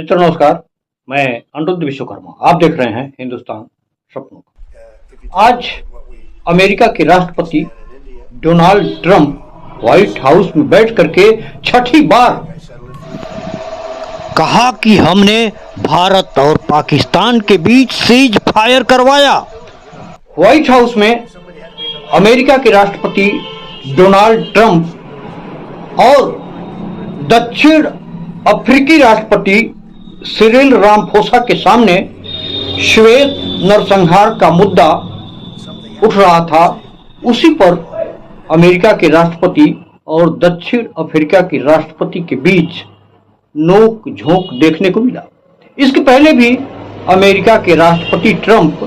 मित्र नमस्कार। मैं अनिरुद्ध विश्वकर्मा, आप देख रहे हैं हिंदुस्तान सपनों का। आज अमेरिका के राष्ट्रपति डोनाल्ड ट्रंप व्हाइट हाउस में बैठ करके छठी बार कहा कि हमने भारत और पाकिस्तान के बीच सीज फायर करवाया। व्हाइट हाउस में अमेरिका के राष्ट्रपति डोनाल्ड ट्रंप और दक्षिण अफ्रीकी राष्ट्रपति सिरिल रामाफोसा के सामने श्वेत नरसंहार का मुद्दा उठ रहा था। उसी पर अमेरिका के राष्ट्रपति और दक्षिण अफ्रीका के राष्ट्रपति के बीच नोक झोंक देखने को मिला। इसके पहले भी अमेरिका के राष्ट्रपति ट्रंप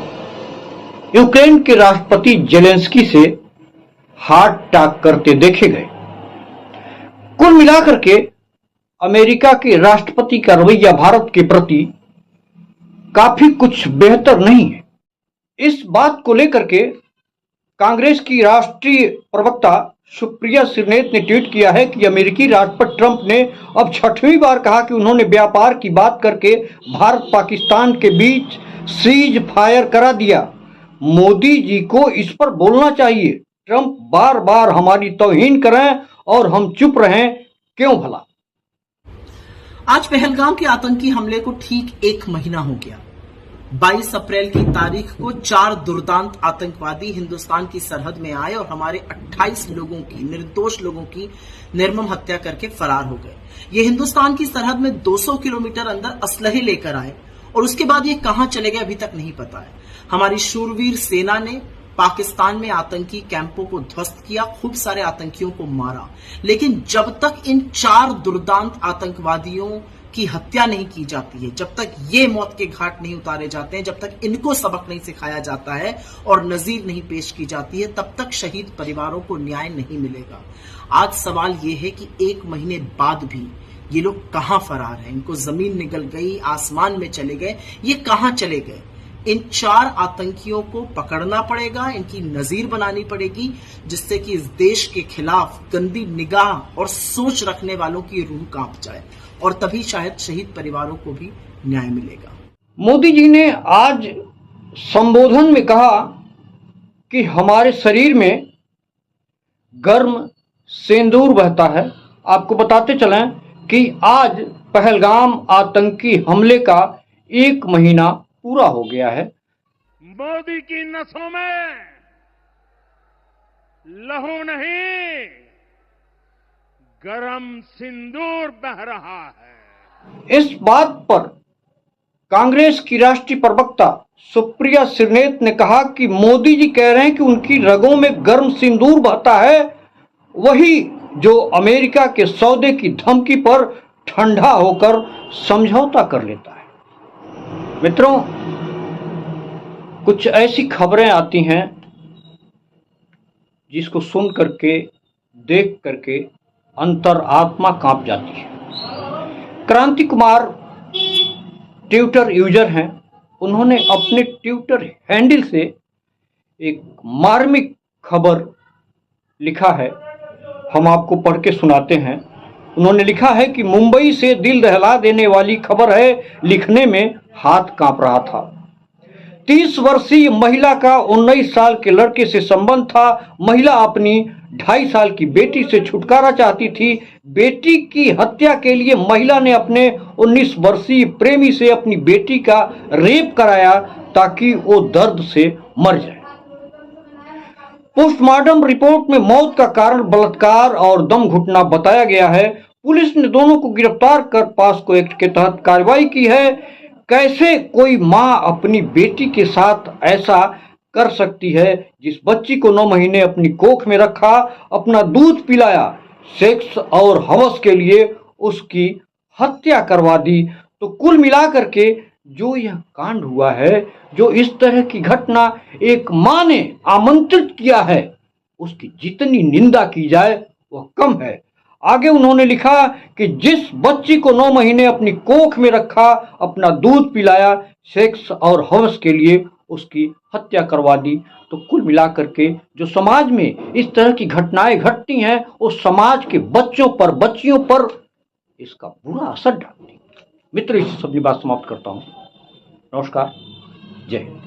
यूक्रेन के राष्ट्रपति जेलेंस्की से हाथ टाक करते देखे गए। कुल मिलाकर के अमेरिका के राष्ट्रपति का रवैया भारत के प्रति काफी कुछ बेहतर नहीं है। इस बात को लेकर के कांग्रेस की राष्ट्रीय प्रवक्ता सुप्रिया श्रीनेत ने ट्वीट किया है कि अमेरिकी राष्ट्रपति ट्रंप ने अब छठवीं बार कहा कि उन्होंने व्यापार की बात करके भारत पाकिस्तान के बीच सीज फायर करा दिया। मोदी जी को इस पर बोलना चाहिए। ट्रंप बार बार हमारी तौहीन करें और हम चुप रहें, क्यों भला। आज पहलगाम के आतंकी हमले को ठीक एक महीना हो गया। 22 अप्रैल की तारीख को 4 दुर्दांत आतंकवादी हिंदुस्तान की सरहद में आए और हमारे 28 लोगों की, निर्दोष लोगों की निर्मम हत्या करके फरार हो गए। ये हिंदुस्तान की सरहद में 200 किलोमीटर अंदर असलहे लेकर आए और उसके बाद ये कहां चले गए अभी तक नहीं पता है। हमारी शूरवीर सेना ने पाकिस्तान में आतंकी कैंपों को ध्वस्त किया, खूब सारे आतंकियों को मारा, लेकिन जब तक इन 4 दुर्दांत आतंकवादियों की हत्या नहीं की जाती है, जब तक ये मौत के घाट नहीं उतारे जाते हैं, जब तक इनको सबक नहीं सिखाया जाता है और नजीर नहीं पेश की जाती है, तब तक शहीद परिवारों को न्याय नहीं मिलेगा। आज सवाल ये है कि 1 महीने बाद भी ये लोग कहां फरार हैं। इनको जमीन निगल गई, आसमान में चले गए, ये कहां चले गए। इन 4 आतंकियों को पकड़ना पड़ेगा, इनकी नजीर बनानी पड़ेगी, जिससे कि इस देश के खिलाफ गंदी निगाह और सोच रखने वालों की रूह कांप जाए और तभी शायद शहीद परिवारों को भी न्याय मिलेगा। मोदी जी ने आज संबोधन में कहा कि हमारे शरीर में गर्म सिंदूर बहता है। आपको बताते चलें कि आज पहलगाम आतंकी हमले का 1 महीना पूरा हो गया है। मोदी की नसों में लहू नहीं, गरम सिंदूर बह रहा है। इस बात पर कांग्रेस की राष्ट्रीय प्रवक्ता सुप्रिया श्रीनेत ने कहा कि मोदी जी कह रहे हैं कि उनकी रगों में गर्म सिंदूर बहता है, वही जो अमेरिका के सौदे की धमकी पर ठंडा होकर समझौता कर लेता है। मित्रों, कुछ ऐसी खबरें आती हैं जिसको सुन करके, देख करके अंतरात्मा कांप जाती है। क्रांति कुमार ट्विटर यूजर हैं। उन्होंने अपने ट्विटर हैंडल से एक मार्मिक खबर लिखा है, हम आपको पढ़ के सुनाते हैं। उन्होंने लिखा है कि मुंबई से दिल दहला देने वाली खबर है, लिखने में हाथ कांप रहा था। 30 वर्षीय महिला का 19 साल के लड़के से संबंध था। महिला अपनी 2.5 साल की बेटी से छुटकारा चाहती थी। बेटी की हत्या के लिए महिला ने अपने 19 वर्षीय प्रेमी से अपनी बेटी का रेप कराया ताकि वो दर्द से मर जाए। पोस्टमार्टम रिपोर्ट में मौत का कारण बलात्कार और दम घुटना बताया गया है। पुलिस ने दोनों को गिरफ्तार कर पास्को एक्ट के तहत कार्रवाई की है। कैसे कोई मां अपनी बेटी के साथ ऐसा कर सकती है, जिस बच्ची को 9 महीने अपनी कोख में रखा, अपना दूध पिलाया, सेक्स और हवस के लिए उसकी हत्या करवा दी। तो कुल मिलाकर के जो यह कांड हुआ है, जो इस तरह की घटना एक मां ने आमंत्रित किया है, उसकी जितनी निंदा की जाए वह कम है। आगे उन्होंने लिखा कि जिस बच्ची को 9 महीने अपनी कोख में रखा, अपना दूध पिलाया, सेक्स और हवस के लिए उसकी हत्या करवा दी। तो कुल मिलाकर के जो समाज में इस तरह की घटनाएं घटती हैं, वो समाज के बच्चों पर, बच्चियों पर इसका बुरा असर डालती है। मित्र, इसी अपनी बात समाप्त करता हूँ। नमस्कार, जय हिंद।